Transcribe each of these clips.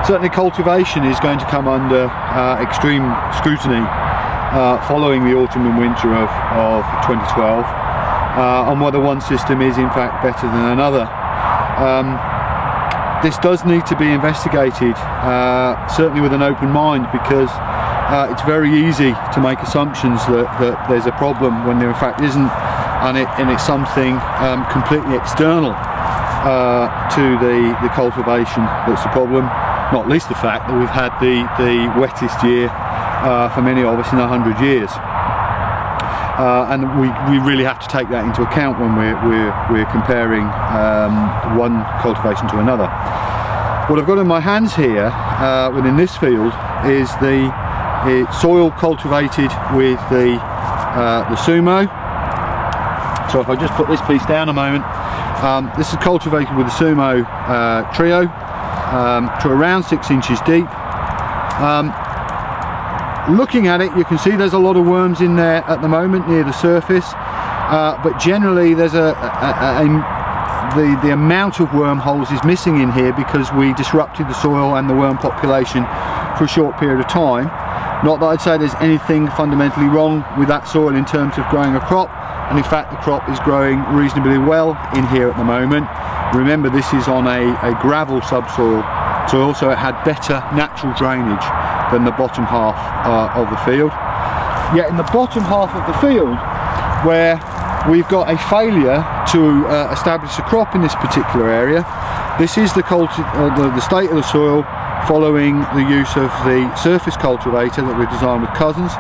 Certainly cultivation is going to come under extreme scrutiny following the autumn and winter of 2012, on whether one system is in fact better than another. This does need to be investigated, certainly with an open mind, because it's very easy to make assumptions that there's a problem when there in fact isn't, and it's something completely external to the cultivation that's the problem, not least the fact that we've had the wettest year for many of us in 100 years. And we really have to take that into account when we're comparing one cultivation to another. What I've got in my hands here within this field is the soil cultivated with the Sumo. So if I just put this piece down a moment, this is cultivated with the Sumo Trio to around 6 inches deep. Looking at it, you can see there's a lot of worms in there at the moment near the surface, but generally there's the amount of wormholes is missing in here because we disrupted the soil and the worm population for a short period of time. Not that I'd say there's anything fundamentally wrong with that soil in terms of growing a crop, and in fact the crop is growing reasonably well in here at the moment. Remember, this is on a gravel subsoil soil, so it had better natural drainage than the bottom half of the field. Yet in the bottom half of the field, where we've got a failure to establish a crop in this particular area, this is the state of the soil following the use of the surface cultivator that we designed with Cousins.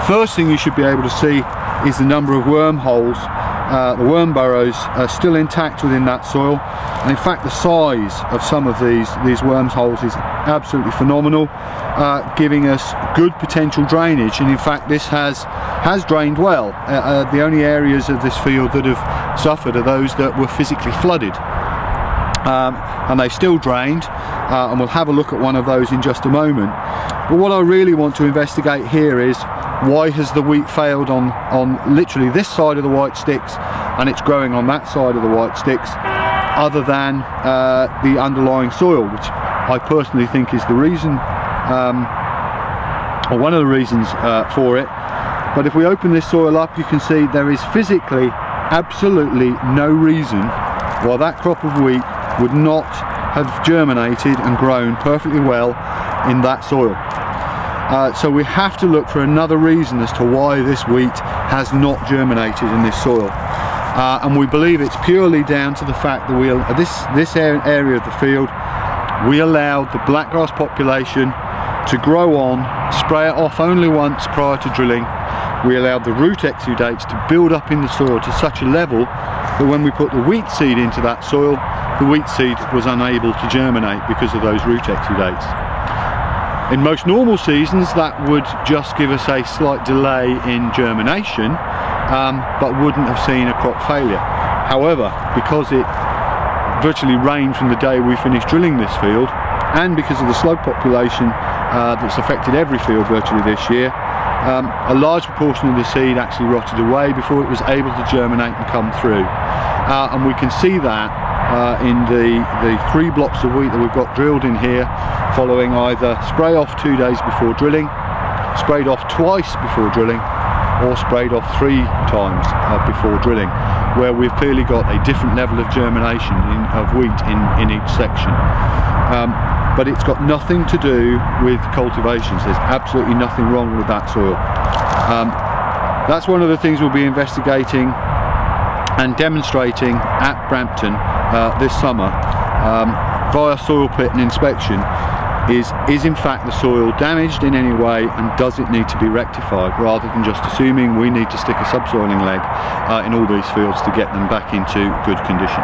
First thing you should be able to see is the number of wormholes. The worm burrows are still intact within that soil, and in fact the size of some of these wormholes is absolutely phenomenal, giving us good potential drainage, and in fact this has drained well. The only areas of this field that have suffered are those that were physically flooded, and they still drained, and we'll have a look at one of those in just a moment. But what I really want to investigate here is, why has the wheat failed on literally this side of the white sticks, and it's growing on that side of the white sticks, other than the underlying soil, which I personally think is the reason, or one of the reasons for it. But if we open this soil up, you can see there is physically absolutely no reason why that crop of wheat would not have germinated and grown perfectly well in that soil. So we have to look for another reason as to why this wheat has not germinated in this soil, and we believe it's purely down to the fact that this area of the field, we allowed the blackgrass population to grow on, spray it off only once prior to drilling. We allowed the root exudates to build up in the soil to such a level that when we put the wheat seed into that soil, the wheat seed was unable to germinate because of those root exudates. In most normal seasons, that would just give us a slight delay in germination, but wouldn't have seen a crop failure. However, because it virtually rained from the day we finished drilling this field, and because of the slug population that's affected every field virtually this year, a large proportion of the seed actually rotted away before it was able to germinate and come through. And we can see that in the 3 blocks of wheat that we've got drilled in here, following either spray off 2 days before drilling, sprayed off twice before drilling, or sprayed off 3 times before drilling, where we've clearly got a different level of germination of wheat in each section. But it's got nothing to do with cultivations. There's absolutely nothing wrong with that soil. That's one of the things we'll be investigating and demonstrating at Brampton this summer via soil pit and inspection. Is in fact the soil damaged in any way, and does it need to be rectified, rather than just assuming we need to stick a subsoiling leg in all these fields to get them back into good condition.